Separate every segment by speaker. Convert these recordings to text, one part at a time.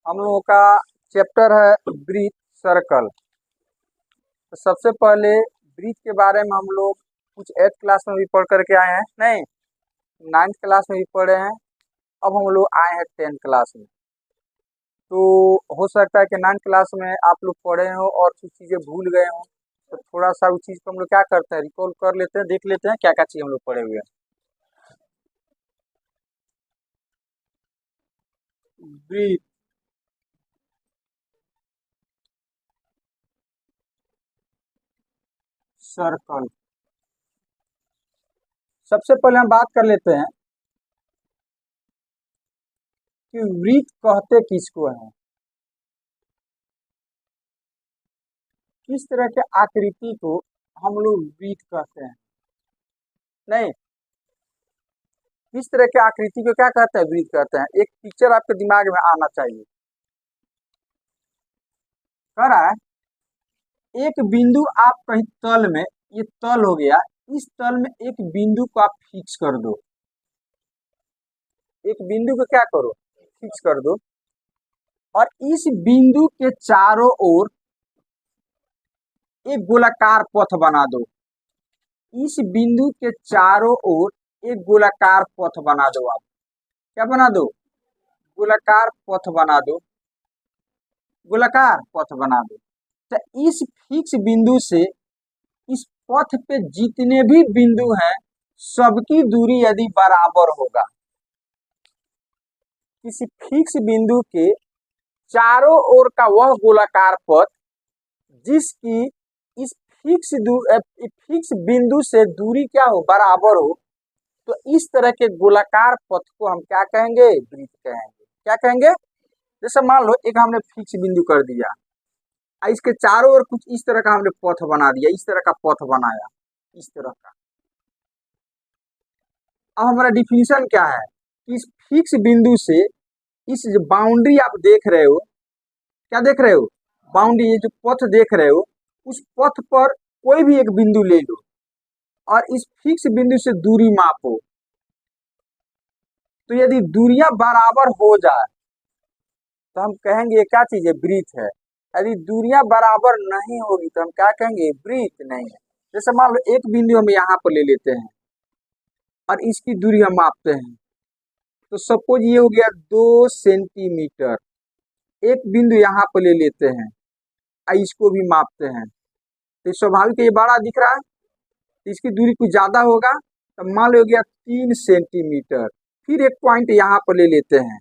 Speaker 1: हम लोगों का चैप्टर है ब्रीथ सर्कल। तो सबसे पहले ब्रीथ के बारे में हम लोग कुछ 8th क्लास में भी पढ़ करके आए हैं, नहीं 9th क्लास में भी पढ़े हैं। अब हम लोग आए हैं 10th क्लास में। तो हो सकता है कि 9th क्लास में आप लोग पढ़े हो और कुछ चीज़ें भूल गए हो, तो थोड़ा सा उस चीज़ को हम लोग क्या करते हैं, रिकॉल कर लेते हैं, देख लेते हैं क्या क्या चीज़ हम लोग पढ़े हुए हैं। ब्रीथ सर्कल, सबसे पहले हम बात कर लेते हैं कि ब्रीथ कहते किसको हैं, किस तरह के आकृति को हम लोग ब्रीथ कहते हैं। नहीं, किस तरह के आकृति को क्या कहते हैं, ब्रीथ कहते हैं। एक पिक्चर आपके दिमाग में आना चाहिए। कह रहा है एक बिंदु आप कहीं तल में, ये तल हो गया, इस तल में एक बिंदु को आप फिक्स कर दो। एक बिंदु को क्या करो, फिक्स कर दो, और इस बिंदु के चारों ओर एक गोलाकार पथ बना दो। इस बिंदु के चारों ओर एक गोलाकार पथ बना दो। आप क्या बना दो, गोलाकार पथ बना दो, गोलाकार पथ बना दो। तो इस फिक्स बिंदु से इस पथ पे जितने भी बिंदु हैं सबकी दूरी यदि बराबर होगा, किसी फिक्स बिंदु के चारों ओर का वह गोलाकार पथ जिसकी इस फिक्स बिंदु से दूरी क्या हो, बराबर हो, तो इस तरह के गोलाकार पथ को हम क्या कहेंगे, ब्रीथ कहेंगे। क्या कहेंगे, जैसे मान लो एक हमने फिक्स बिंदु कर दिया, इसके चारों ओर कुछ इस तरह का हमने पथ बना दिया, इस तरह का पथ बनाया, इस तरह का। अब हमारा डिफिनीशन क्या है, इस फिक्स बिंदु से इस जो बाउंड्री आप देख रहे हो, क्या देख रहे हो, बाउंड्री, ये जो पथ देख रहे हो, उस पथ पर कोई भी एक बिंदु ले लो और इस फिक्स बिंदु से दूरी मापो। तो यदि दूरियां बराबर हो जाए तो हम कहेंगे क्या चीज है, ब्रीथ है। यदि दूरियां बराबर नहीं होगी तो हम क्या कहेंगे, ब्रीथ नहीं है। जैसे मान लो एक बिंदु हम यहाँ पर ले लेते हैं और इसकी दूरी हम मापते हैं, तो सपोज ये हो गया 2 सेंटीमीटर। एक बिंदु यहाँ पर ले लेते हैं और इसको भी मापते हैं, तो स्वाभाविक ये बड़ा दिख रहा है, तो इसकी दूरी कुछ ज्यादा होगा, तो मान लो हो गया 3 सेंटीमीटर। फिर एक पॉइंट यहाँ पर ले लेते हैं,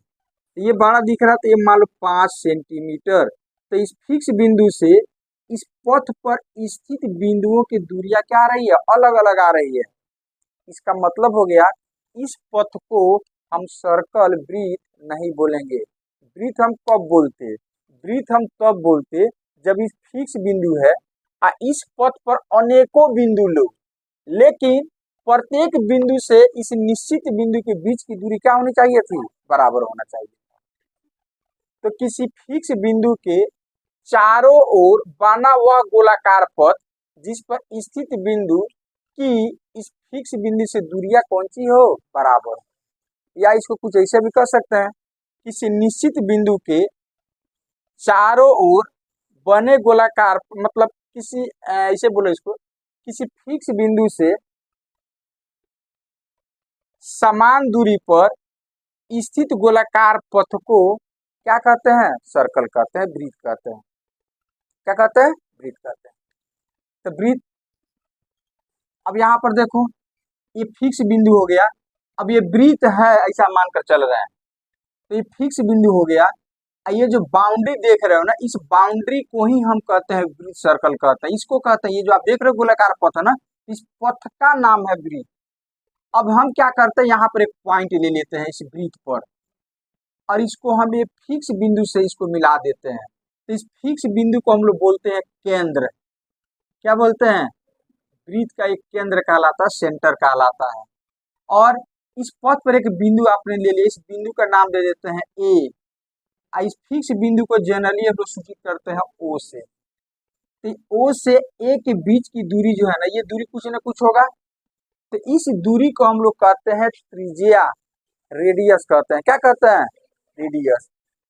Speaker 1: ये बड़ा दिख रहा है, तो ये मान लो 5 सेंटीमीटर। तो इस फिक्स बिंदु से इस पथ पर स्थित बिंदुओं की दूरियां क्या आ रही है, अलग अलग आ रही है। इसका मतलब हो गया इस पथ को हम सर्कल ब्रीथ नहीं बोलेंगे। ब्रीथ हम कब बोलते, ब्रीथ हम तब बोलते जब इस फिक्स बिंदु है और इस पथ पर अनेकों बिंदु लो, लेकिन प्रत्येक बिंदु से इस निश्चित बिंदु के बीच की दूरी क्या होनी चाहिए थी, बराबर होना चाहिए। तो किसी फिक्स बिंदु के चारों ओर बना हुआ गोलाकार पथ जिस पर स्थित बिंदु की इस फिक्स बिंदु से दूरियां कौन सी हो, बराबर। या इसको कुछ ऐसे भी कर सकते हैं, किसी निश्चित बिंदु के चारों ओर बने गोलाकार, मतलब किसी ऐसे बोलो इसको, किसी फिक्स बिंदु से समान दूरी पर स्थित गोलाकार पथ को क्या कहते हैं, सर्कल कहते हैं, ब्रीथ कहते हैं। क्या कहते हैं, ब्रीथ कहते हैं। तो ब्रीथ, अब यहाँ पर देखो ये फिक्स बिंदु हो गया, अब ये ब्रीथ है ऐसा मानकर चल रहे हैं, तो ये फिक्स बिंदु हो गया। ये जो बाउंड्री देख रहे हो ना, इस बाउंड्री को ही हम कहते हैं ब्रीथ सर्कल कहते हैं, इसको कहते हैं। ये जो आप देख रहे हो गोलाकार पथ है ना, इस पथ का नाम है ब्रीथ। अब हम क्या करते हैं, यहाँ पर एक पॉइंट ले लेते हैं इस ब्रीथ पर और इसको हम एक फिक्स बिंदु से इसको मिला देते हैं, तो इस फिक्स बिंदु को हम लोग बोलते हैं केंद्र। क्या बोलते हैं, ब्रीथ का एक केंद्र कहलाता है, सेंटर कहलाता है। और इस पथ पर एक बिंदु आपने ले लिया, इस बिंदु का नाम दे देते हैं ए। इस फिक्स बिंदु को जनरली हम लोग सूचित करते हैं ओ से। तो ओ से ए के बीच की दूरी जो है ना, ये दूरी कुछ ना कुछ होगा, तो इस दूरी को हम लोग कहते हैं त्रिज्या, रेडियस कहते हैं। क्या कहते हैं, रेडियस।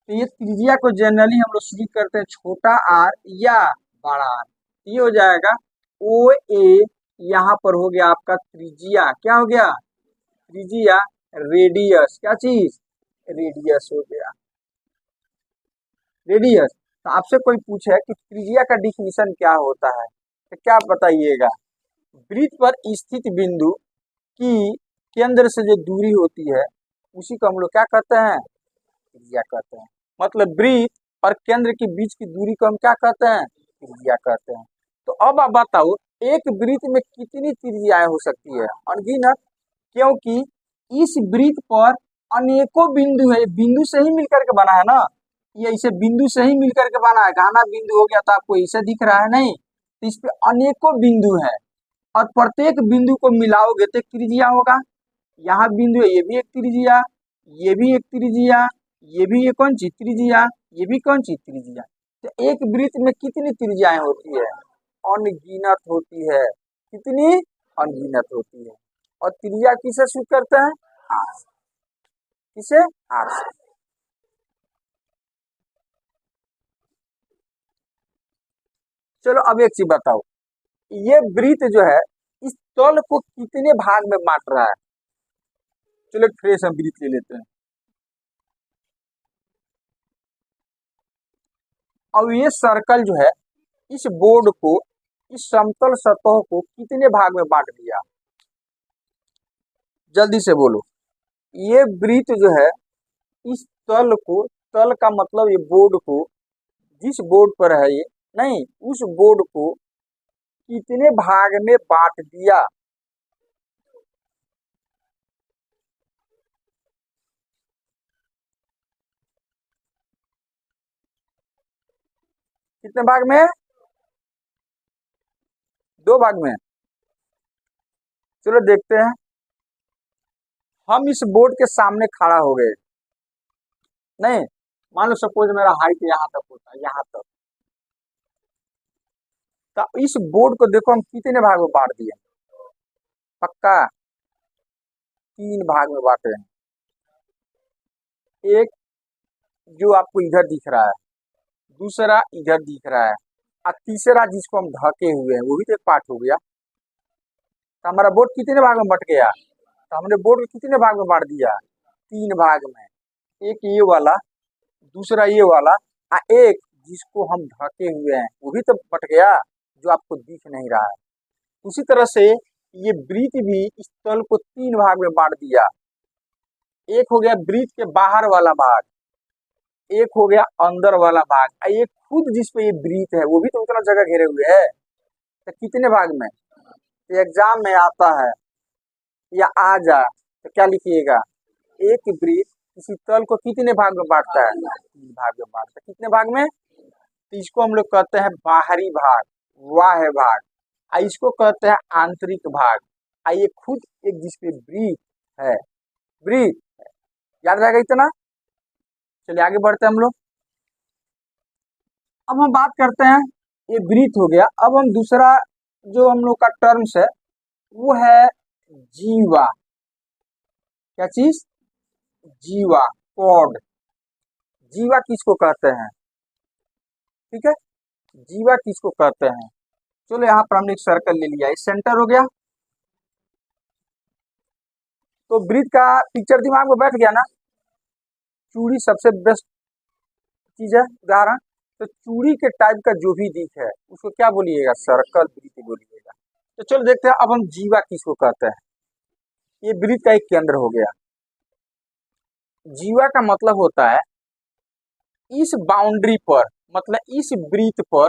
Speaker 1: तो ये त्रिज्या को जनरली हम लोग सूचित करते हैं छोटा आर या बड़ा आर। ये हो जाएगा ओ ए, यहाँ पर हो गया आपका त्रिज्या, क्या हो गया त्रिज्या, रेडियस, क्या चीज रेडियस हो गया रेडियस। तो आपसे कोई पूछे कि त्रिज्या का डिफिनीशन क्या होता है तो क्या बताइएगा, वृत्त पर स्थित बिंदु की केंद्र से जो दूरी होती है उसी को हम लोग क्या कहते हैं त्रिज्या कहते हैं। मतलब वृत्त और केंद्र के बीच की दूरी को हम क्या कहते हैं त्रिज्या कहते हैं। तो अब आप बताओ एक वृत्त में कितनी त्रिज्याएं हो सकती है, अनगिनत, क्योंकि इस वृत्त पर अनेकों बिंदु है, बिंदु से ही मिलकर के बना है ना, ये इसे बिंदु से ही मिलकर के बना है, घाना बिंदु हो गया तो आपको इसे दिख रहा है नहीं, तो इस पे अनेकों बिंदु है और प्रत्येक बिंदु को मिलाओगे तो त्रिज्या होगा। यहाँ बिंदु है, ये भी एक त्रिज्या, ये भी एक त्रिज्या, ये भी एक कौन सी त्रिज्या, ये भी कौन सी त्रिज्या। तो एक वृत्त में कितनी त्रिज्याएं होती है अनगिनत होती है, कितनी अनगिनत होती है। और त्रिज्या किसे सूचित करते हैं आर, किसे आर से। चलो अब एक चीज बताओ, ये वृत्त जो है इस तल को कितने भाग में बांट रहा है। चलो फ्रेश हम वृत्त ले लेते हैं। अब ये सर्कल जो है इस बोर्ड को, इस समतल सतह को कितने भाग में बांट दिया, जल्दी से बोलो। ये वृत्त जो है इस तल को, तल का मतलब ये बोर्ड को, जिस बोर्ड पर है ये नहीं, उस बोर्ड को कितने भाग में बांट दिया। कितने भाग में, दो भाग में। चलो देखते हैं। हम इस बोर्ड के सामने खड़ा हो गए, नहीं मान लो सपोज मेरा हाइट यहाँ तक होता है, यहाँ तक, तो इस बोर्ड को देखो हम कितने भाग में बांट दिए, पक्का तीन भाग में बांटे हैं। एक जो आपको इधर दिख रहा है, दूसरा इधर दिख रहा है, और तीसरा जिसको हम ढके हुए हैं वो भी तो एक पार्ट हो गया। तो हमारा बोर्ड कितने भाग में बट गया, तो हमने बोर्ड को कितने भाग में बांट दिया, तीन भाग में। एक ये वाला, दूसरा ये वाला, और एक जिसको हम ढके हुए हैं वो भी तो बट गया, जो आपको दिख नहीं रहा है। उसी तरह से ये वृत्त भी इस तल को तीन भाग में बांट दिया। एक हो गया वृत्त के बाहर वाला भाग, एक हो गया अंदर वाला भाग, और एक खुद जिस पे ये वृत्त है वो भी तो उतना जगह घेरे हुए है। तो कितने भाग में, तो एग्जाम में आता है या आ जा तो क्या लिखिएगा, एक वृत्त किसी तल को कितने भाग में बांटता है, तीन भाग में बांटता है। कितने भाग में, तो इसको हम लोग कहते हैं बाहरी भाग, बाह्य भाग, और इसको कहते हैं आंतरिक भाग, और ये खुद एक जिसपे वृत्त है, वृत्त याद रहेगा इतना। चलिए आगे बढ़ते हैं हम लोग। अब हम बात करते हैं, ये वृत्त हो गया। अब हम दूसरा जो हम लोग का टर्म्स है वो है जीवा, क्या चीज जीवा, कॉर्ड। जीवा किसको कहते हैं, ठीक है, जीवा किसको कहते हैं। चलो यहाँ पर हमने एक सर्कल ले लिया, सेंटर हो गया। तो वृत्त का पिक्चर दिमाग में बैठ गया ना, चूड़ी सबसे बेस्ट चीज है उदाहरण। तो चूड़ी के टाइप का जो भी दिख है उसको क्या बोलिएगा, सर्कल वृत्त बोलिएगा। तो चलो देखते हैं अब हम जीवा किसको कहते हैं। ये वृत्त का एक केंद्र हो गया। जीवा का मतलब होता है इस बाउंड्री पर, मतलब इस वृत्त पर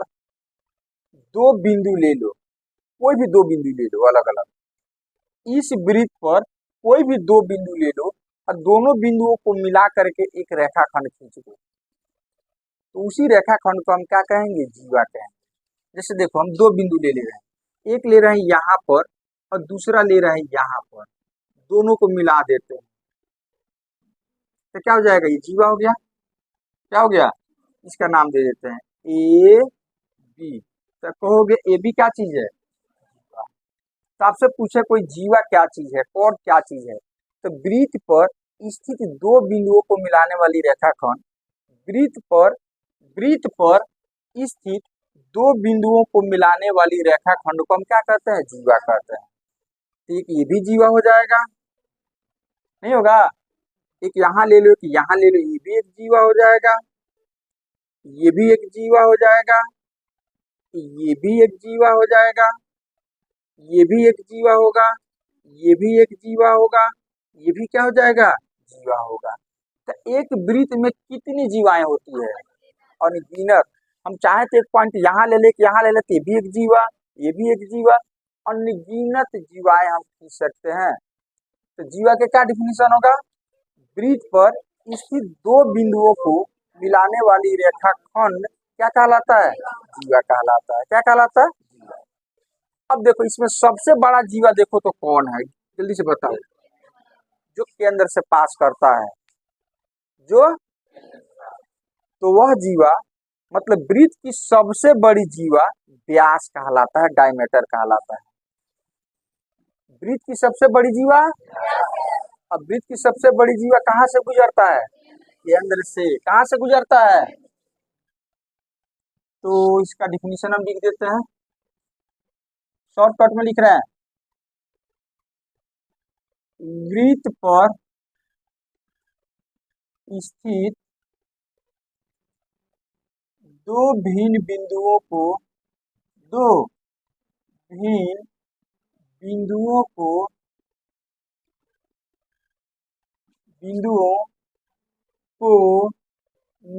Speaker 1: दो बिंदु ले लो, कोई भी दो बिंदु ले लो अलग अलग। इस वृत्त पर कोई भी दो बिंदु ले लो और दोनों बिंदुओं को मिला करके एक रेखाखंड खींच दो, तो उसी रेखाखंड को हम क्या कहेंगे, जीवा कहेंगे। जैसे देखो हम दो बिंदु ले रहे हैं, एक ले रहे हैं यहाँ पर और दूसरा ले रहे हैं यहाँ पर, दोनों को मिला देते हैं तो क्या हो जाएगा, ये जीवा हो गया। क्या हो गया, इसका नाम दे देते हैं ए बी। तो कहोगे ए बी क्या चीज है, तो आपसे पूछे कोई जीवा क्या चीज है, कॉर्ड क्या चीज है, तो वृत्त पर स्थित दो बिंदुओं को मिलाने वाली रेखाखंड वृत्त पर स्थित दो बिंदुओं को मिलाने वाली रेखाखंड को हम क्या कहते हैं? जीवा कहते हैं। तो एक ये भी जीवा हो जाएगा, नहीं होगा? एक यहाँ ले लो, एक यहाँ ले लो, ये भी एक जीवा हो जाएगा, ये भी एक जीवा हो जाएगा, ये भी एक जीवा हो जाएगा, ये भी एक जीवा होगा, ये भी एक जीवा होगा, ये भी क्या हो जाएगा? जीवा होगा। तो एक वृत्त में कितनी जीवाएं होती है? अनगिनत। हम चाहे तो एक पॉइंट यहाँ ले ले, यहाँ ले लेते, ये भी एक जीवा, ये भी एक जीवा, अनगिनत जीवाएं हम खींच सकते हैं। तो जीवा के क्या डिफिनीशन होगा? वृत्त पर स्थित दो बिंदुओं को मिलाने वाली रेखाखंड क्या कहलाता है? जीवा कहलाता है। क्या कहलाता है? जीवा। अब देखो इसमें सबसे बड़ा जीवा देखो तो कौन है? जल्दी से बताओ। जो केंद्र से पास करता है, जो, तो वह जीवा मतलब वृत्त की सबसे बड़ी जीवा व्यास कहलाता है, डायमीटर कहलाता है। वृत्त की सबसे बड़ी जीवा, अब वृत्त की सबसे बड़ी जीवा कहाँ से गुजरता है? केंद्र से। कहाँ से गुजरता है? तो इसका डिफिनीशन हम लिख देते हैं, शॉर्टकट में लिख रहे हैं। वृत्त पर स्थित दो भिन्न बिंदुओं को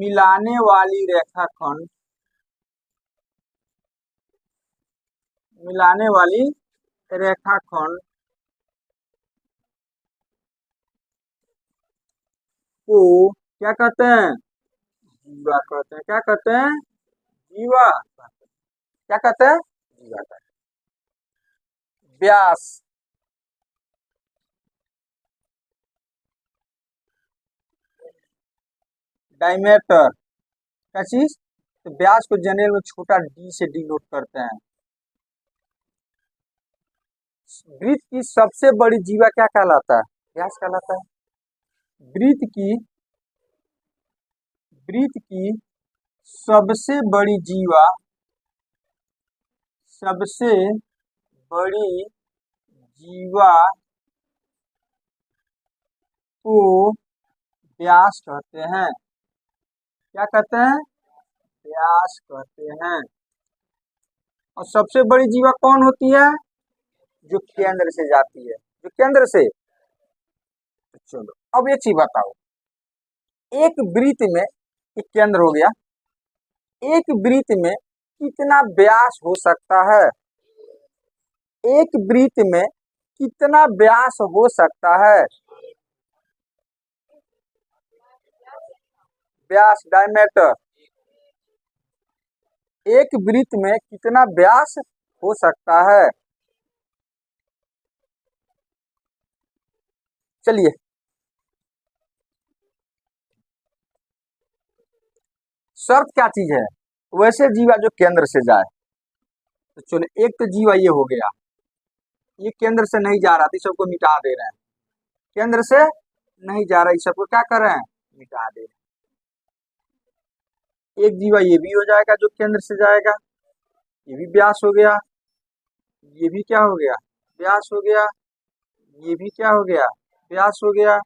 Speaker 1: मिलाने वाली रेखाखंड को क्या कहते हैं? जीवा कहते हैं। क्या कहते हैं? जीवा। क्या कहते हैं? जीवा कहते हैं। व्यास, डायमीटर, क्या चीज? तो व्यास को जनरल में छोटा डी से डिनोट करते हैं। वृत्त की सबसे बड़ी जीवा क्या कहलाता है? व्यास कहलाता है। वृत्त की सबसे बड़ी जीवा को व्यास कहते हैं। क्या कहते हैं? व्यास कहते हैं। और सबसे बड़ी जीवा कौन होती है? जो केंद्र से जाती है, जो केंद्र से। चलो अब एक चीज बताओ, एक वृत्त में, एक केंद्र हो गया, एक वृत्त में कितना व्यास हो सकता है? एक वृत्त में कितना व्यास हो सकता है? व्यास, डायमीटर। एक वृत्त में कितना व्यास हो सकता है? चलिए शर्त क्या चीज है? वैसे जीवा जो केंद्र से जाए। तो चलो एक तो जीवा ये हो गया, ये केंद्र से नहीं जा रहा था, सबको मिटा दे रहे हैं। केंद्र से नहीं जा रहा, इस सबको क्या कर रहे हैं? मिटा दे रहे हैं। एक जीवा ये भी हो जाएगा जो केंद्र से जाएगा, ये भी व्यास हो गया, ये भी क्या हो गया? व्यास हो गया, ये भी क्या हो गया? व्यास हो गया,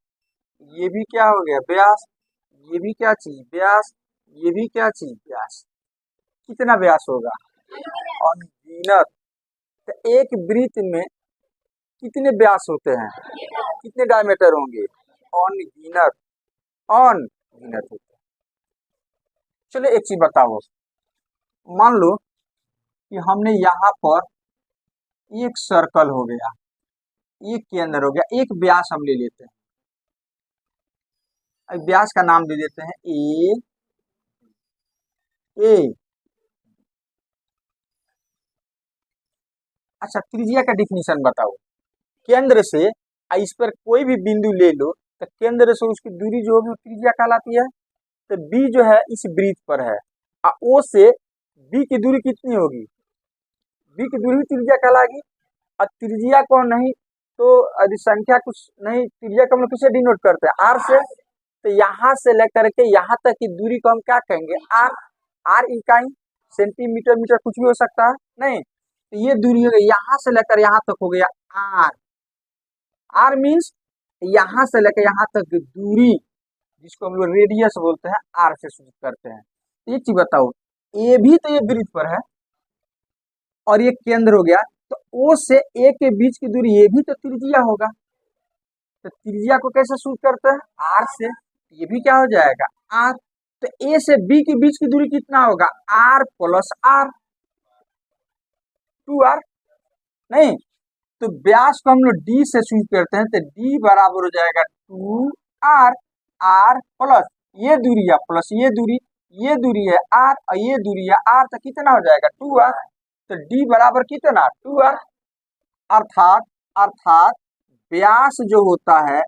Speaker 1: ये भी क्या हो गया? व्यास, ये भी क्या चीज? व्यास, ये भी क्या चीज? व्यास। कितना व्यास होगा? अनगिनत। तो एक वृत्त में कितने व्यास होते हैं? कितने डायमीटर होंगे? अनगिनत, अनगिनत होते हैं। चलो एक चीज बताओ, मान लो कि हमने यहाँ पर एक सर्कल हो गया, एक केंद्र हो गया, एक व्यास हम ले लेते हैं, व्यास का नाम दे देते हैं ए। अच्छा त्रिज्या का डिफिनीशन बताओ। केंद्र से इस पर कोई भी बिंदु ले लो, तो केंद्र से उसकी दूरी जो होगी त्रिज्या कहलाती है। तो बी जो है इस वृत्त पर है, और ओ से बी की दूरी कितनी होगी? बी की दूरी त्रिज्या कहलाएगी। और त्रिज्या को नहीं तो यदि संख्या कुछ नहीं, त्रिज्या को हम लोग किससे डिनोट करते हैं? आर से। तो यहाँ से लेकर के यहाँ तक की दूरी को हम क्या कहेंगे, आर। आर इकाई, सेंटीमीटर, मीटर कुछ भी हो सकता है, नहीं। तो ये दूरी हो गई, यहाँ से लेकर यहाँ तक हो गया आर। आर मीन्स यहाँ से लेकर यहाँ तक की दूरी, जिसको हम लोग रेडियस बोलते हैं, आर से सूचित करते हैं। एक चीज बताओ, ए भी तो ये वृत्त पर है और ये केंद्र हो गया, तो ओ से ए के बीच की दूरी ये भी तो त्रिज्या होगा। तो त्रिज्या को कैसे सूचित करते हैं, आर से। ये भी क्या हो जाएगा, आर। तो ए से बी के बीच की दूरी कितना होगा, आर प्लस आर, 2r, नहीं। तो व्यास को हम लोग डी से सूचित करते हैं, तो डी बराबर हो जाएगा 2r। आर प्लस ये दूरी है प्लस ये दूरी है आर और ये दूरी है आर, तो कितना हो जाएगा 2r। तो डी बराबर कितना, 2r। अर्थात अर्थात व्यास जो होता है,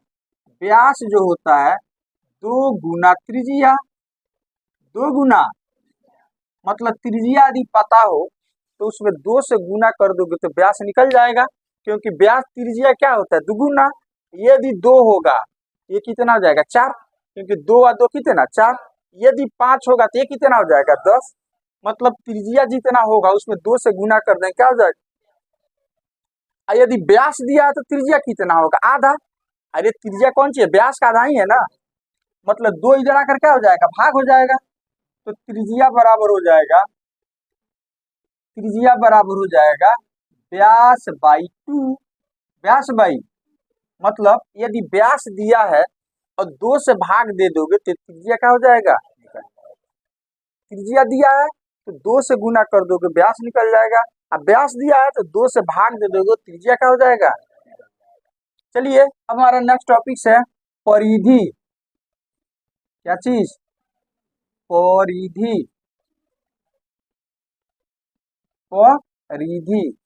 Speaker 1: व्यास जो होता है 2 गुना त्रिज्या, 2 गुना, मतलब त्रिज्या यदि पता हो तो उसमें 2 से गुना कर दोगे तो व्यास निकल जाएगा, क्योंकि व्यास त्रिज्या क्या होता है, दुगुना। यदि 2 होगा ये कितना हो जाएगा, 4, क्योंकि 2 और 2 कितना, 4। यदि 5 होगा तो ये कितना हो जाएगा, 10। मतलब त्रिज्या जितना होगा उसमें 2 से गुना कर दें, क्या हो जाएगा। यदि व्यास दिया है तो त्रिज्या कितना होगा, आधा। अरे त्रिज्या कौन सी है, व्यास का आधा ही है ना, मतलब 2 इधर आकर क्या हो जाएगा, भाग हो जाएगा। तो त्रिज्या बराबर हो जाएगा, त्रिज्या बराबर हो जाएगा व्यास बाई 2। व्यास बाई, मतलब यदि व्यास दिया है और 2 से भाग दे दोगे तो त्रिज्या क्या हो जाएगा, त्रिज्या दिया है तो 2 से गुना कर दोगे व्यास निकल जाएगा। अब व्यास दिया है तो 2 से भाग दे दोगे त्रिज्या क्या हो जाएगा। चलिए अब हमारा नेक्स्ट टॉपिक है परिधि। क्या चीज, परिधि। परिधि,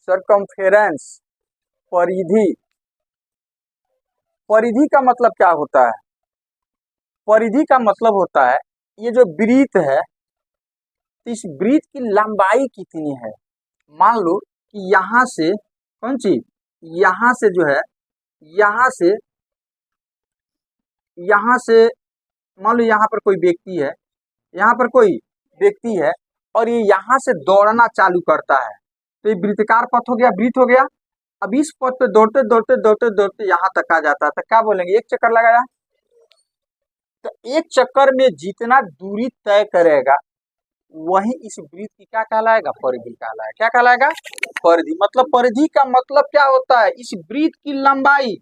Speaker 1: सरकमफेरेंस, परिधि। परिधि का मतलब क्या होता है, परिधि का मतलब होता है ये जो वृत्त है, तो इस वृत्त की लंबाई कितनी है। मान लो कि यहाँ से कौन चीज, यहाँ से जो है, यहाँ से मान लो यहाँ पर कोई व्यक्ति है, यहाँ पर कोई व्यक्ति है और ये यहाँ से दौड़ना चालू करता है, तो ये वृत्ताकार पथ हो गया, वृत्त हो गया। अब इस पथ पे दौड़ते दौड़ते दौड़ते दौड़ते यहाँ तक आ जाता है, तो क्या बोलेंगे, एक चक्कर लगाया। तो एक चक्कर में जितना दूरी तय करेगा वही इस वृत्त की क्या कहलाएगा, परिधि कहलाएगा। क्या कहलाएगा, परिधि। मतलब परिधि का मतलब क्या होता है, इस वृत्त की लंबाई,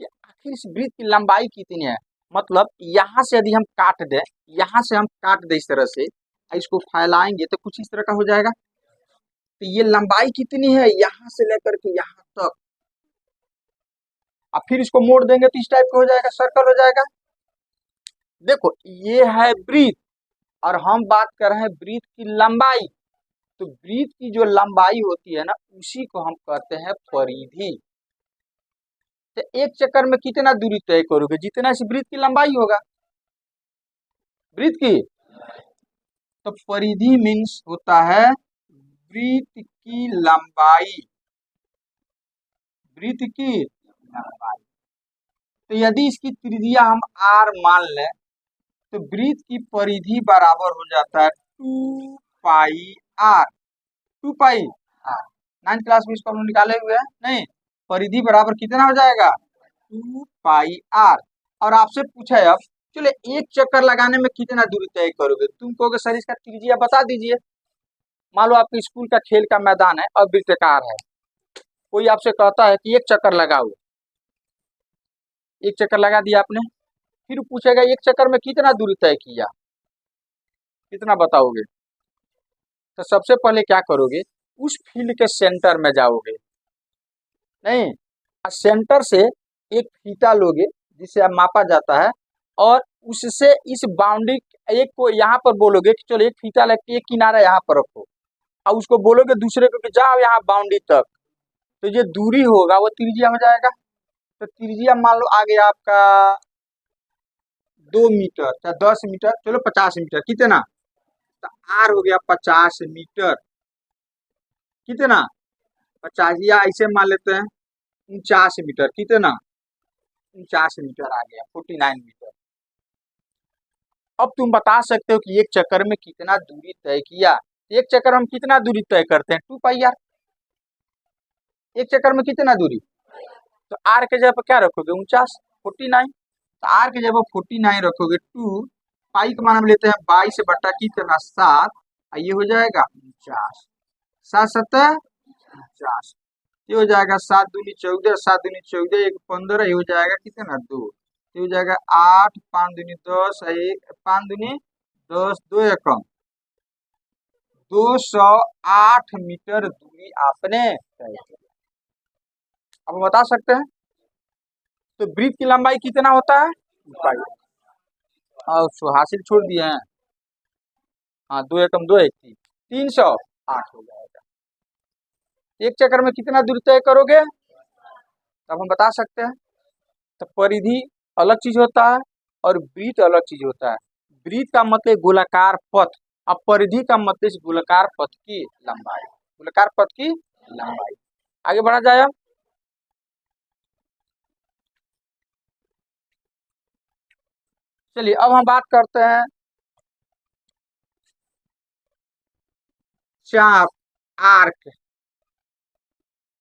Speaker 1: कि आखिर इस वृत्त की लंबाई कितनी है। मतलब यहाँ से यदि हम काट दे, यहाँ से हम काट दे इस तरह से, इसको फैलाएंगे तो कुछ इस तरह का हो जाएगा। तो ये लंबाई कितनी है, यहाँ से लेकर के यहाँ तक। अब फिर इसको मोड़ देंगे तो इस टाइप का हो जाएगा, सर्कल हो जाएगा। देखो ये है वृत्त और हम बात कर रहे हैं वृत्त की लंबाई। तो वृत्त की जो लंबाई होती है ना, उसी को हम कहते हैं परिधि। तो एक चक्कर में कितना दूरी तय करोगे, जितना इस वृत्त की लंबाई होगा, वृत्त की। तो परिधि मीन्स होता है वृत्त की लंबाई, वृत्त की लंबाई। तो यदि इसकी त्रिज्या हम r मान लें तो वृत्त की परिधि बराबर हो जाता है 2 पाई r। 2 पाई r, 9th क्लास में इसको हम निकाले हुए हैं, नहीं। परिधि बराबर कितना हो जाएगा, 2 पाई r। और आपसे पूछा है अब, चलो एक चक्कर लगाने में कितना दूरी तय करोगे। तुम कहोगे सर इसका त्रिज्या बता दीजिए। मान लो आपके स्कूल का खेल का मैदान है और वृत्ताकार है, कोई आपसे कहता है कि एक चक्कर लगाओ, एक चक्कर लगा दिया आपने, फिर पूछेगा एक चक्कर में कितना दूरी तय किया, कितना बताओगे। तो सबसे पहले क्या करोगे, उस फील्ड के सेंटर में जाओगे, नहीं, सेंटर से एक फीता लोगे जिसे अब मापा जाता है, और उससे इस बाउंड्री एक को यहाँ पर बोलोगे कि चलो एक फीता लेके एक किनारा यहाँ पर रखो, और उसको बोलोगे दूसरे को कि जाओ यहाँ बाउंड्री तक, तो ये दूरी होगा वो त्रिज्या हो जाएगा। तो त्रिज्या मान लो आ गया आपका 2 मीटर या 10 मीटर, चलो 50 मीटर, कितना, तो आर हो गया 50 मीटर, कितना, 50, या ऐसे मान लेते हैं 49 मीटर, कितना 49 मीटर आ गया, 49 मीटर। अब तुम बता सकते हो कि एक चक्कर में कितना दूरी तय किया। एक चक्कर में हम कितना दूरी तय करते हैं, 2 पाई आर। एक चक्कर में कितना दूरी, तो आर के जगह पर क्या रखोगे 49, तो आर के जगह 49 रखोगे। 2 पाई का मान हम लेते हैं 22 बटा कितना 7, ये हो जाएगा 49, 7 7 49, ये हो जाएगा 7 दूनी 14, 7 दूनी 14, 1 15, ये हो जाएगा कितना 2, ये हो जाएगा 8, 5 दूनी 10, 5 दूनी 10, 2 एकम 208 मीटर दूरी आपने तय की। अब बता सकते हैं तो वृत्त की लंबाई कितना होता है, 2 पाई। और हासिल छोड़ दिए हैं, हाँ 2 एकम 2 एक 308 हो जाएगा। एक चक्कर में कितना दूरी तय करोगे, तब हम बता सकते हैं। तो परिधि अलग चीज होता है और वृत्त अलग चीज होता है। वृत्त का मतलब गोलाकार पथ, अब परिधि का मतलब गोलाकार पथ की लंबाई, गोलाकार पथ की लंबाई। आगे बढ़ा जाए। अब चलिए अब हम बात करते हैं चाप, आर्क।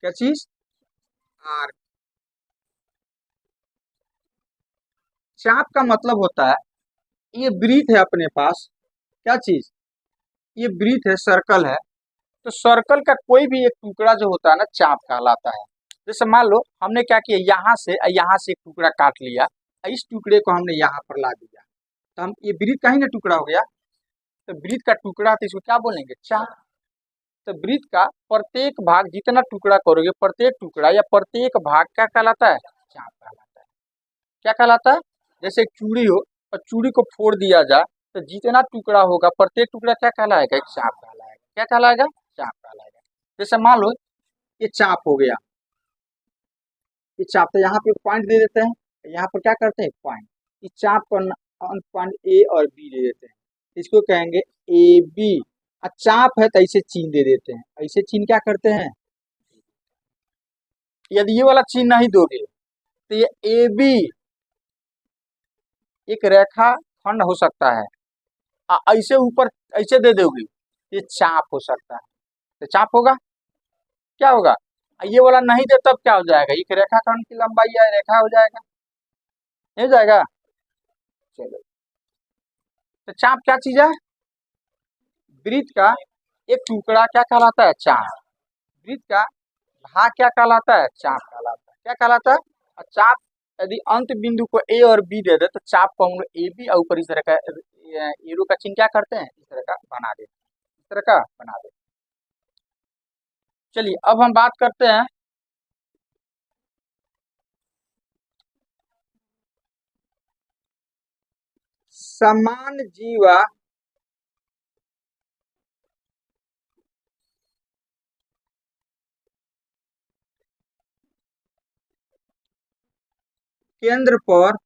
Speaker 1: क्या चीज, आर्क। चाप का मतलब होता है ये वृत्त है अपने पास, क्या चीज, ये वृत्त है, सर्कल है। तो सर्कल का कोई भी एक टुकड़ा जो होता है ना, चाप कहलाता है। जैसे मान लो हमने क्या किया, यहाँ से एक टुकड़ा काट लिया, इस टुकड़े को हमने यहाँ पर ला दिया, तो हम ये वृत्त का ही ना टुकड़ा हो गया। तो वृत्त का टुकड़ा, तो इसको क्या बोलेंगे, चाप। तो वृत्त का प्रत्येक भाग जितना टुकड़ा करोगे, प्रत्येक टुकड़ा या प्रत्येक भाग क्या कहलाता है, चाप कहलाता है। क्या कहलाता है, जैसे एक चूड़ी हो और चूड़ी को फोड़ दिया जाए, तो जितना टुकड़ा होगा प्रत्येक टुकड़ा क्या कहलाएगा, एक चाप कहलाएगा। क्या कहलाएगा, चाप कहलाएगा। जैसे मान लो ये चाप हो गया, ये चाप, तो यहाँ पे पॉइंट दे देते हैं, यहाँ पर क्या करते हैं पॉइंट, इस चाप पर पॉइंट ए और बी दे देते हैं, इसको कहेंगे ए बी। चाप है तो ऐसे चिन्ह दे देते हैं, ऐसे चिन्ह क्या करते हैं, यदि ये वाला चिन्ह नहीं दोगे तो ये ए बी एक रेखा खंड हो सकता है, ऐसे ऊपर ऐसे दे दोगे ये चाप हो सकता है। तो चाप होगा, क्या होगा, ये वाला नहीं दे तब क्या हो जाएगा, एक रेखा खंड की लंबाई या रेखा हो जाएगा, नहीं हो जाएगा। चलो, तो चाप क्या चीज है, वृत्त का एक टुकड़ा क्या कहलाता है, चाप। वृत्त का भाग क्या कहलाता है, चाप कहलाता है। क्या कहलाता है, और चाप यदि अंत बिंदु को ए और बी दे दे तो चाप को हम लोग ए बी और ऊपर इस तरह का एरो का चिन्ह क्या करते हैं, इस तरह का बना देते, इस तरह का बना देते। चलिए अब हम बात करते हैं समान जीवा केंद्र पर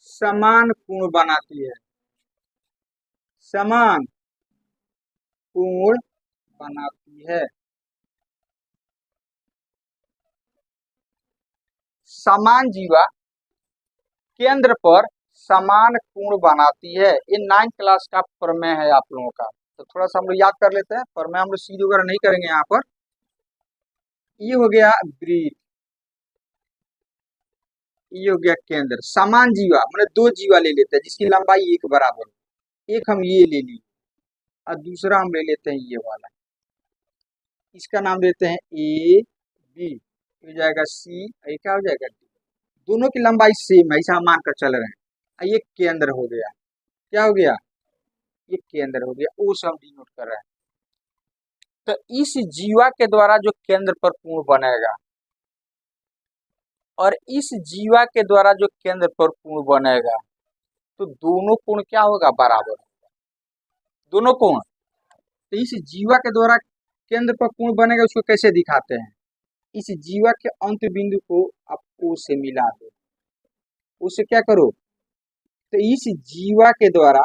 Speaker 1: समान कोण बनाती है, समान कोण बनाती है। समान जीवा केंद्र पर समान कोण बनाती है, ये 9th क्लास का प्रमेय है आप लोगों का। तो थोड़ा सा हम लोग याद कर लेते हैं, प्रमेय हम लोग सीधी वगैरह नहीं करेंगे यहाँ पर। ये हो गया वृत्त, ये हो गया केंद्र। समान जीवा मतलब 2 जीवा ले लेते हैं जिसकी लंबाई एक बराबर हो। एक हम ये ले ली और दूसरा हम ले लेते हैं ये वाला, इसका नाम देते हैं ए बी, हो जाएगा सी, क्या हो जाएगा डी। दोनों की लंबाई सेम है, ऐसा हम मानकर चल रहे हैं। ये केंद्र हो गया, क्या हो गया, ये केंद्र हो गया, ओ सब डिनोट कर रहे हैं। तो इस जीवा के द्वारा जो केंद्र पर कोण बनेगा और इस जीवा के द्वारा जो केंद्र पर कोण बनेगा, तो दोनों कोण क्या होगा, बराबर होगा, दोनों कोण। तो इस जीवा के द्वारा केंद्र पर कोण बनेगा, उसको कैसे दिखाते हैं, इस जीवा के अंत बिंदु को आप ओ से मिला दो, उससे क्या करो, तो इस जीवा के द्वारा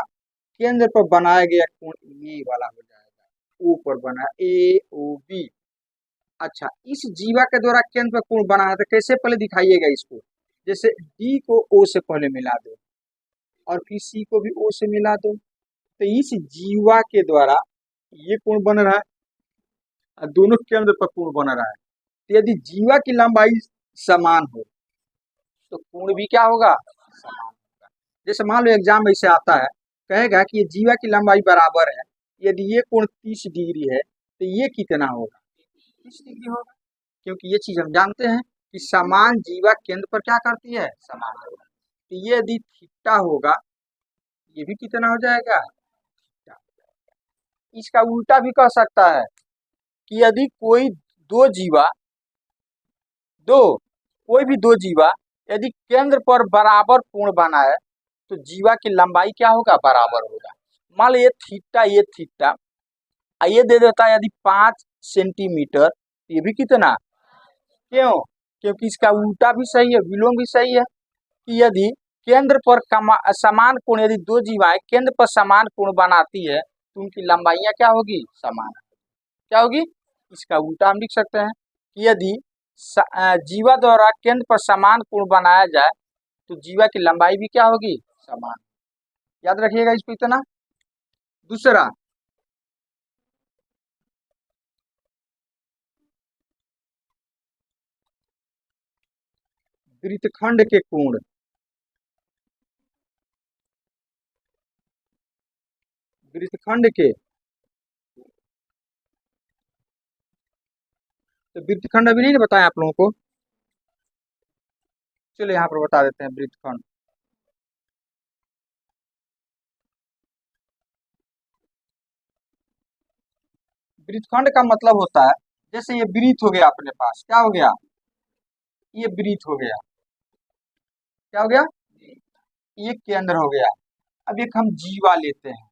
Speaker 1: केंद्र पर बनाया गया कोण ये वाला हो जाएगा, ओ पर बना, ए ओ बी। अच्छा, इस जीवा के द्वारा केंद्र पर कोण बना है, तो कैसे पहले दिखाइएगा इसको। जैसे डी को ओ से पहले मिला दो और फिर सी को भी ओ से मिला दो, तो इस जीवा के द्वारा ये कोण बन रहा है और दोनों केंद्र पर कोण बन रहा है। तो यदि जीवा की लंबाई समान हो तो कोण भी क्या होगा, समान होगा। जैसे मान लो एग्जाम में ऐसे आता है, कहेगा कि ये जीवा की लंबाई बराबर है, यदि ये कोण 30 डिग्री है तो ये कितना होगा, 30 डिग्री होगा। क्योंकि ये चीज हम जानते हैं कि समान जीवा केंद्र पर क्या करती है, समान होगा। तो ये यदि थीटा होगा, ये भी कितना हो जाएगा, थीटा। इसका उल्टा भी कह सकता है कि यदि कोई दो जीवा दो कोई भी दो जीवा यदि केंद्र पर बराबर कोण बनाए तो जीवा की लंबाई क्या होगा, बराबर होगा। मान लो ये थीटा ये दे देता है यदि 5 सेंटीमीटर, ये भी कितना, क्यों, क्योंकि इसका उल्टा भी सही है, विलोम भी सही है कि यदि केंद्र पर समान कोण, यदि दो जीवाएं केंद्र पर समान कोण बनाती है तो उनकी लंबाइयां क्या होगी, समान, क्या होगी। इसका उल्टा हम लिख सकते हैं कि यदि जीवा द्वारा केंद्र पर समान कोण बनाया जाए तो जीवा की लंबाई भी क्या होगी, समान। याद रखिएगा इसको इतना। दूसरा, वृत्तखंड के कोण, वृत्तखंड के, तो वृत्तखंड अभी नहीं ना बताया आप लोगों को, चलो यहाँ पर बता देते हैं वृत्तखंड। वृत्तखंड का मतलब होता है, जैसे ये वृत्त हो गया अपने पास, क्या हो गया, ये वृत्त हो गया, क्या हो गया, ये केंद्र हो गया। अब एक हम जीवा लेते हैं,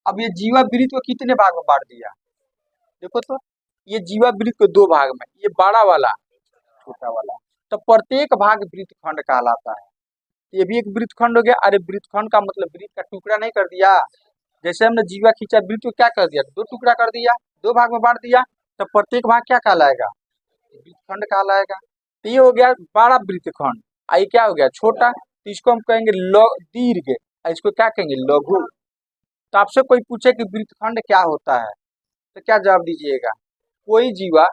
Speaker 1: अब ये जीवा वृत्त को कितने भाग में बांट दिया, देखो तो, ये जीवा वृत्त को दो भाग में, ये बड़ा वाला छोटा वाला, तो प्रत्येक भाग वृत्तखंड कहलाता है। ये भी एक वृत्तखंड हो गया। अरे वृत्तखंड का मतलब वृत्त का टुकड़ा नहीं कर दिया, जैसे हमने जीवा खींचा, वृत्त को क्या कर दिया, दो टुकड़ा कर दिया, दो भाग में बांट दिया, तो प्रत्येक भाग क्या कहलाएगा, वृत्तखंड कहलाएगा। तो ये हो गया बड़ा वृत्तखंड, आई क्या हो गया छोटा, तो इसको हम कहेंगे दीर्घ, इसको क्या कहेंगे, लघु। तो आपसे कोई पूछे कि वृत्तखंड क्या होता है तो क्या जवाब दीजिएगा, कोई जीवा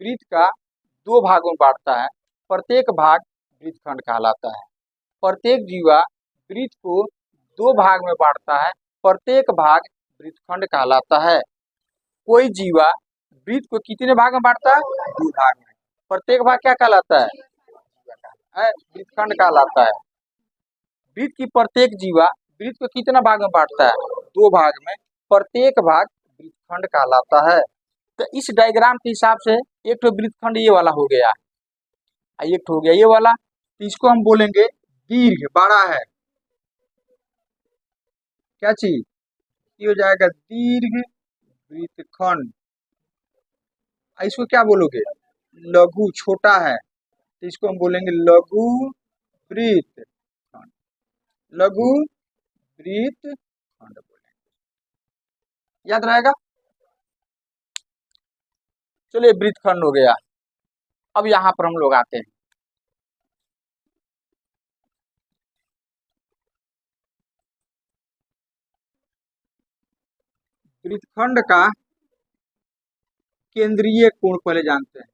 Speaker 1: वृत्त का दो भागों में बांटता है, प्रत्येक भाग वृत्तखंड कहलाता है। प्रत्येक जीवा वृत्त को दो भाग में बांटता है, प्रत्येक भाग वृत्तखंड कहलाता है। कोई जीवा वृत्त को कितने भाग में बांटता है, दो भाग में, प्रत्येक भाग क्या कहलाता है, वृत्तखंड कहलाता है। वृत्त की प्रत्येक जीवा वृत्त को कितना भाग में बांटता है, दो भाग में, प्रत्येक भाग वृत्तखंड कहलाता है। तो इस डायग्राम के हिसाब से एक तो वृत्तखंड ये वाला हो गया, एक हो गया ये वाला, तो इसको हम बोलेंगे दीर्घ, बड़ा है, क्या चीज, ये हो जाएगा दीर्घ वृत्तखंड। इसको क्या बोलोगे, लघु, छोटा है, तो इसको हम बोलेंगे लघु वृत्तखंड, लघु वृत्तखंड बोलेंगे, याद रहेगा। चलिए वृत्तखंड हो गया। अब यहाँ पर हम लोग आते हैं, वृत्तखंड का केंद्रीय कोण पहले जानते हैं।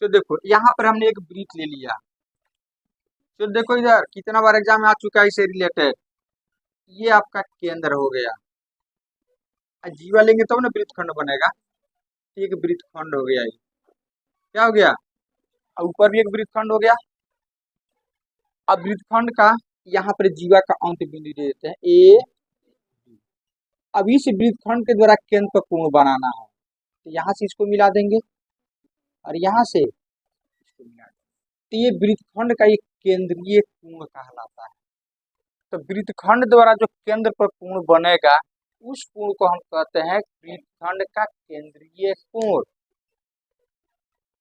Speaker 1: तो देखो यहाँ पर हमने एक वृत्त ले लिया, तो देखो इधर कितना बार एग्जाम में आ चुका है इससे रिलेटेड, ये आपका केंद्र हो गया, जीवा लेंगे तब ना वृत्तखंड बनेगा, एक वृत्तखंड हो गया, ये क्या हो गया, और ऊपर भी एक वृत्तखंड हो गया। अब वृत्तखंड का यहाँ पर जीवा का अंत बिंदु दे देते हैं ए। अब इस वृत्तखंड के द्वारा केंद्र पर कोण बनाना है, तो यहाँ से इसको मिला देंगे और यहाँ से इसको मिला देंगे, तो ये वृत्तखंड का एक केंद्रीय कोण कहलाता है। तो वृत्तखंड द्वारा जो केंद्र पर कोण बनेगा उस कोण को हम कहते हैं वृत्तखंड का केंद्रीय कोण।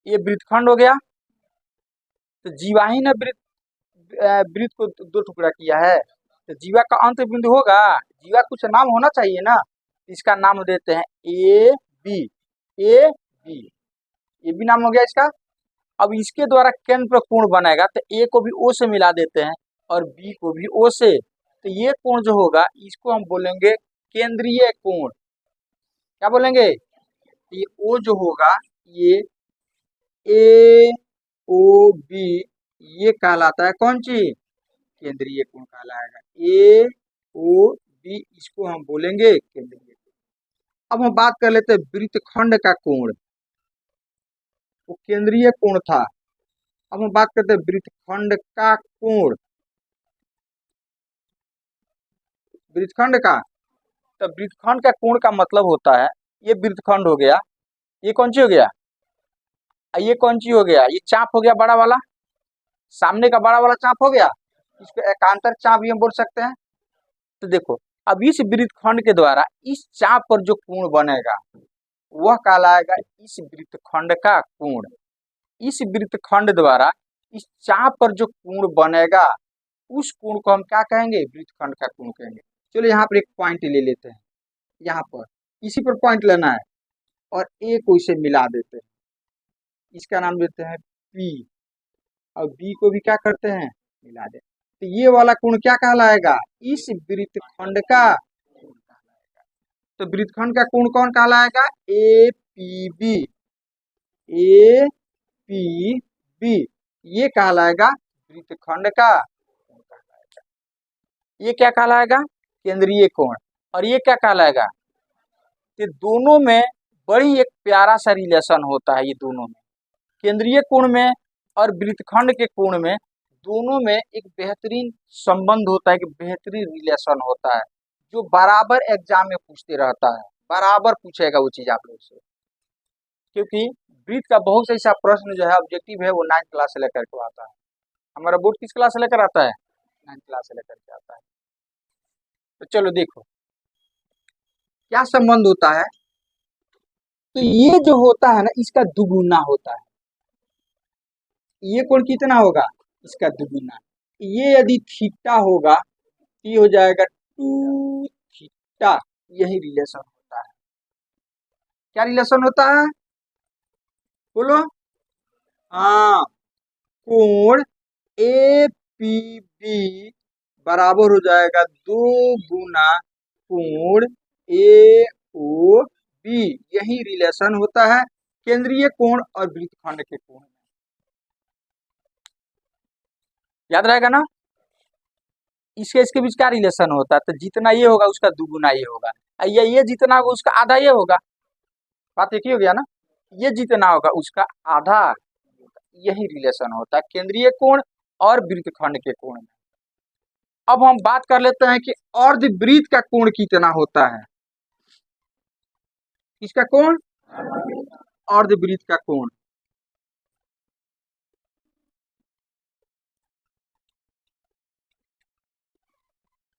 Speaker 1: ये वृत्तखंड हो गया। तो जीवा ही ने वृत्त को दो टुकड़ा किया है, तो जीवा का अंत बिंदु होगा, जीवा कुछ नाम होना चाहिए ना। इसका नाम देते हैं ए बी। ए बी, ये भी नाम हो गया इसका। अब इसके द्वारा केंद्र पर कोण बनेगा, तो ए को भी ओ से मिला देते हैं और बी को भी ओ से। तो ये कोण जो होगा इसको हम बोलेंगे केंद्रीय कोण। क्या बोलेंगे? ये ओ जो होगा ये ए ओ बी, ये कहलाता है कौन चीज? केंद्रीय कोण कहलाएगा। ए ओ बी, इसको हम बोलेंगे केंद्रीय कोण। अब हम बात कर लेते हैं वृत्तखंड का कोण। वो केंद्रीय कोण था। अब हम बात करते हैं वृत्तखंड का कोण। वृत्तखंड का, तो वृत्तखंड का कोण का मतलब होता है, ये वृत्तखंड हो गया, ये कौन सी हो गया, ये कौन सी हो गया, ये चाप हो गया बड़ा वाला, सामने का बड़ा वाला चाप हो गया, इसको एकांतर चाप भी हम बोल सकते हैं। तो देखो, अब इस वृत्तखंड के द्वारा इस चाप पर जो कोण बनेगा वह कहलाएगा इस वृत्तखंड का कोण। इस वृत्तखंड द्वारा इस चाप पर जो कोण बनेगा उस कोण को हम क्या कहेंगे? वृत्तखंड का कोण कहेंगे। चलो यहाँ पर एक पॉइंट ले लेते हैं, यहाँ पर इसी पर पॉइंट लेना है और ए को इसे मिला देते हैं, इसका नाम देते हैं पी, और बी को भी क्या करते हैं? मिला देते। तो ये वाला कोण क्या कहलाएगा? इस वृत्तखंड का कोण कहलाएगा। तो वृत्तखंड का कोण कौन कहलाएगा? A P B. A P B, ये कहलाएगा वृत्तखंड का कोण कहलाएगा। ये क्या कहलाएगा? केंद्रीय कोण। और ये क्या कहलाएगा? ये दोनों में बड़ी एक प्यारा सा रिलेशन होता है। ये दोनों में, केंद्रीय कोण में और वृत्तखंड के कोण में, दोनों में एक बेहतरीन संबंध होता है, कि बेहतरीन रिलेशन होता है, जो बराबर एग्जाम में पूछते रहता है, बराबर पूछेगा वो चीज आप लोग से। क्योंकि वृत्त का बहुत ऐसा प्रश्न जो है ऑब्जेक्टिव है, वो 9th क्लास से लेकर के आता है। हमारा बोर्ड किस क्लास से लेकर आता है? 9th क्लास से लेकर के आता है। तो चलो देखो क्या संबंध होता है। तो ये जो होता है ना, इसका दुगुना होता है। ये कोण कितना होगा? इसका दुगुना। ये यदि थीटा होगा तो ये हो जाएगा 2 थीटा। यही रिलेशन होता है। क्या रिलेशन होता है? बोलो। हाँ, कोण ए पी बी बराबर हो जाएगा 2 गुना कोण ए ओ बी। यही रिलेशन होता है केंद्रीय कोण और वृत्तखंड के कोण। याद रहेगा ना? इसके बीच क्या रिलेशन होता है? तो जितना ये होगा उसका दुगुना ये होगा, ये जितना होगा उसका आधा ये होगा। बात एक ही हो गया ना? ये जितना होगा उसका आधा। यही रिलेशन होता है केंद्रीय कोण और वृत्तखंड के कोण में। अब हम बात कर लेते हैं कि अर्धवृत्त का कोण कितना होता है। किसका कोण? अर्धवृत्त का कोण।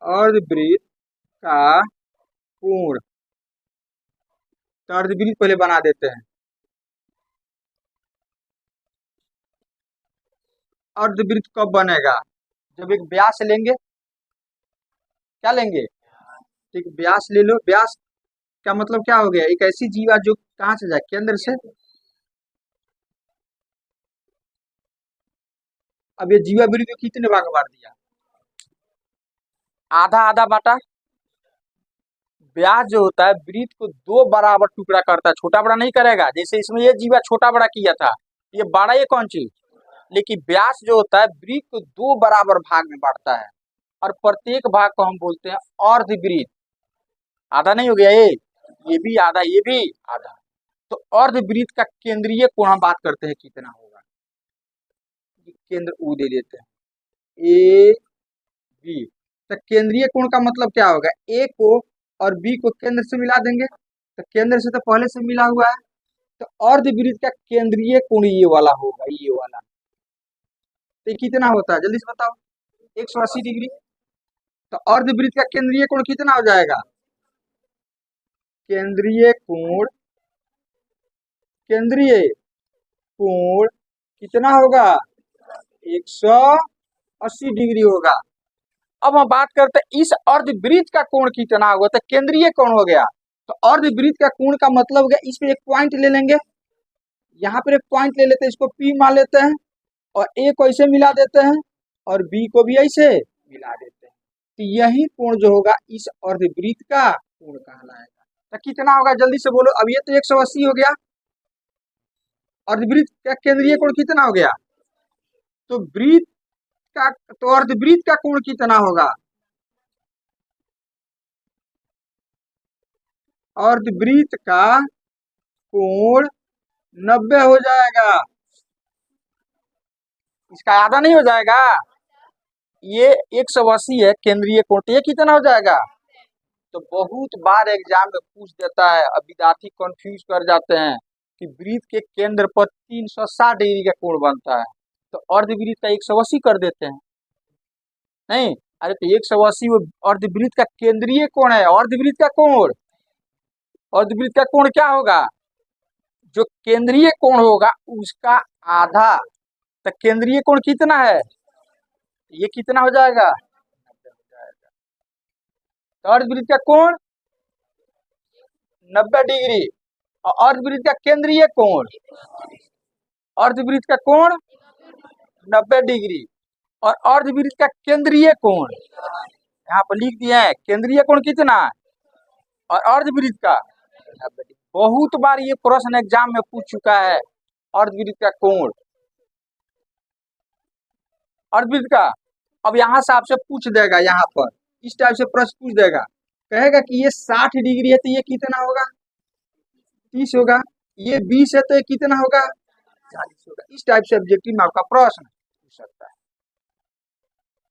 Speaker 1: अर्धवृत्त का कोण, तो अर्धवृत्त पहले बना देते हैं। अर्धवृत्त कब बनेगा? जब एक व्यास लेंगे। क्या लेंगे? एक व्यास ले लो। व्यास का मतलब क्या हो गया? एक ऐसी जीवा जो कहां से जाए? केंद्र से। अब ये जीवा वृत्त को कितने भाग में बांट दिया? आधा आधा बांटा। व्यास जो होता है वृत्त को 2 बराबर टुकड़ा करता है, छोटा बड़ा नहीं करेगा। जैसे इसमें ये जीवा छोटा बड़ा किया था, ये बड़ा, ये कौन चीज? लेकिन व्यास जो होता है वृत्त को 2 बराबर भाग में बांटता है, और प्रत्येक भाग को हम बोलते हैं अर्धवृत्त। आधा नहीं हो गया ये भी आधा, ये भी आधा। तो अर्धवृत्त का केंद्रीय कोण हम बात करते हैं कितना होगा। केंद्र U दे देते हैं, ए बी। तो केंद्रीय कोण का मतलब क्या होगा? ए को और बी को केंद्र से मिला देंगे, तो केंद्र से तो पहले से मिला हुआ है। तो अर्धवृत्त का केंद्रीय कोण ये वाला होगा, ये वाला। तो ये कितना होता है जल्दी से बताओ? 180 डिग्री। तो अर्धवृत्त का केंद्रीय कोण कितना हो जाएगा? केंद्रीय कोण, केंद्रीय कोण कितना होगा? 180 डिग्री होगा। अब हम बात करते हैं इस अर्धवृत्त का कोण कितना होगा, तो केंद्रीय कोण हो गया। तो अर्धवृत्त का कोण का मतलब हो गया, इसमें एक पॉइंट ले लेंगे, यहाँ पर एक पॉइंट ले लेते हैं, इसको P मान लेते हैं, और A को ऐसे मिला देते हैं और B को भी ऐसे मिला देते हैं। तो यही कोण जो होगा इस अर्धवृत्त का कोण कहलाएगा। तो कितना होगा जल्दी से बोलो। अब ये तो 180 हो गया, अर्धवृत्त का केंद्रीय कोण कितना हो गया, तो वृत्त का, तो अर्धवृत्त का कोण कितना होगा, अर्धवृत्त का कोण 90 हो जाएगा। इसका आधा नहीं हो जाएगा, ये 180 है केंद्रीय कोण, तो ये कितना हो जाएगा। तो बहुत बार एग्जाम में पूछ देता है, अब विद्यार्थी कंफ्यूज कर जाते हैं कि वृत्त के केंद्र पर 360 डिग्री का कोण बनता है, तो अर्धवृत्त का 180 कर देते हैं। नहीं, अरे तो 180 वो अर्धवृत्त का केंद्रीय कोण है। अर्धवृत्त का कोण, अर्धवृत्त का कोण क्या होगा, जो केंद्रीय कोण होगा उसका आधा। तो केंद्रीय कोण कितना है, ये कितना हो जाएगा, 90 हो जाएगा। तो अर्धवृत्त का कोण 90 डिग्री, और अर्धवृत्त का केंद्रीय कोण, अर्धवृत्त का कोण 90 डिग्री, और अर्धवृत्त का केंद्रीय कोण यहाँ पर लिख दिए हैं, केंद्रीय कोण कितना और अर्धवृत्त का 90 डिग्री। बहुत बार ये प्रश्न एग्जाम में पूछ चुका है, अर्धवृत्त का कोण, अर्धवृत्त का। अब यहाँ से आपसे पूछ देगा, यहाँ पर इस टाइप से प्रश्न पूछ देगा, कहेगा कि ये 60 डिग्री है तो ये कितना होगा, 30 होगा, ये 20 है तो ये कितना होगा, 40 होगा। इस टाइप से ऑब्जेक्टिव में आपका प्रश्न पूछ सकता है।